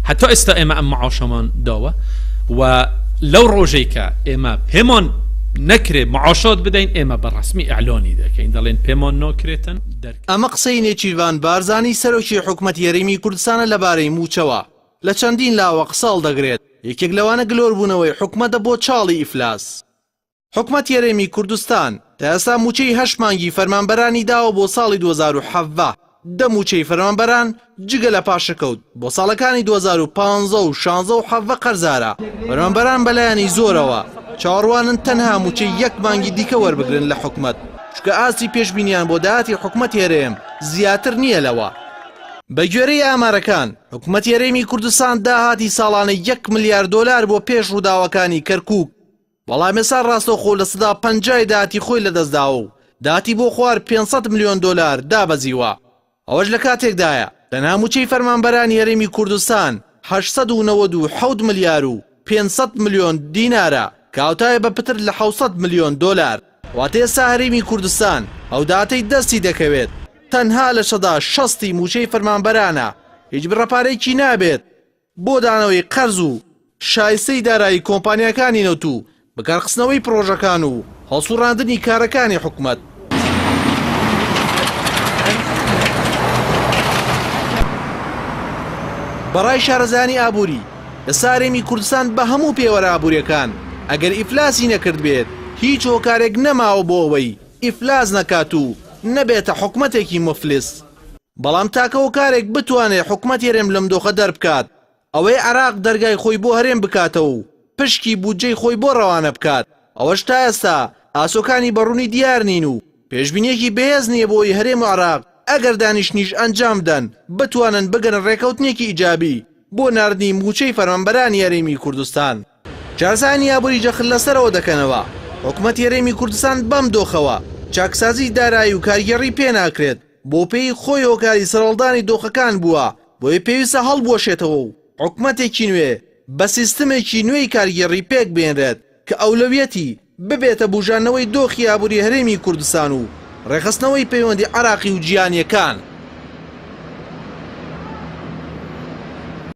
حتى ئێستا ئێمە ئەم معاشەمان داوە و لەو ڕۆژەی کە ئێمە پێمان نەکرێ معاشات بدەین ئێمە بەڕەسمی ئەعلانی دەکەین دەڵێن پێمان ناکرێتن ئەمە قسەی نێچیروان بارزانی سەرۆکی حکومەت یاریمی کوردستانە لەبارەی موچەوە لە چەندین لاوە قسەڵ دەگرێت یەکێک لەوانە گلۆربوونەوەی حکومەتە بۆ چاڵی ئیفلاس. حکومەت یاریمی کوردستان تا ئێستا موچەی 8 مانگی فەرمانبەرانی داوە بۆ ساڵی 2017 دە موچەی فەرمانبەران جگە لە پاشەکەوت بۆ ساڵەکانی 2015 و 16 و 17 قەرزارە. فەرمانبەران بەلایانی زۆرەوە چاوەڕوانن تەنها موچەی 1 مانگی دیکە وەربگرن لە حکومەت چکە ئاستی پێشبینیان بۆ داهاتی حکومەت هێرێم زیاتر نییە لەوە. بە گوێرەی ئامارەکان حکومەت یاریمی کوردستان داهاتی ساڵانە 1 ملیارد دۆلار بۆ پێش ڕووداوەکانی کەرکووک بەڵام ئێستا ڕاستەوخۆ لە سەدا 50 داهاتی خۆی لەدەستداوە و داهاتی بۆ خوار 500 میلیۆن دۆلار دابەزیوە. ئەوەش لە کاتێکدایە تەنها موچەی فەرمانبەرانی یاریمی کوردستان 897 ملیار و 500 میلیۆن دینارە کاوتایە بە پتر لە 600 میلیۆن دۆلار. واتە ئێستا هەرێمی کوردستان ئەو داهاتەی دەستی دەکەوێت تەنها لە شەدا 60 موچەی فەرمانبەرانە هیچ بڕەپارێکی نابێت بۆ دانەوەی قەرز و شایستەی دارایی کۆمپانیەکانی نەوت و بەکارخستنەوەی پرۆژەکان و هەڵسوڕاندنی کارەکانی حکومەت. بەڕای شارەزانی ئابووری ئێستا هەرێمی کوردستان بە هەموو پێوەرە ئابووریەکان ئەگەر ئیفلاسی نەکرد بێت هیچ هۆکارێک نەماوە بۆ ئەوەی ئیفلاس نەکات و نەبێتە حکومەتێکی مفلس. بەڵام تاکە هۆکارێک بتوانێت حکومەت هێرێم لەم دۆخە دەربکات ئەوەی عێراق دەرگای خۆی بۆ هەرێم بکاتەوە و پشکی بودجەی خۆی بۆ ڕەوانە بکات ئەوەش تا ئێستا ئاسۆکانی بەڕوونی دیار نین و پێشبینیەکی بەهێز نییە بۆی هەرێم و عێراق ئەگەر دانیشتنیش ئەنجام بدەن بتوانن بگەن ڕێکەوتنێکی ئیجابی بۆ ناردنی موچەی فەرمانبەرانی یاریمی کوردستان. جارزانی ئابووری جەخت لەسەرەوە دەکەنەوە حکومەت یاریمی کوردستان بەم دۆخەوە چاکسازی دارایی و کارگەڕی پێ ناکرێت بۆ پێی خۆی هۆکاری سەرهەڵدانی دۆخەکان بووە بۆیە پێویستە هەڵبوەشێتەوە و حکومەتێکی نوێ بە سیستمێکی نوێی کارگەڕی پێک بێنرێت کە ئەولەویەتی ببێتە بوژانەوەی دۆخی ئابووری هەرێمی کوردستان و ڕێخستنەوەی پەیوەندی عێراقی و جیهانیەکان.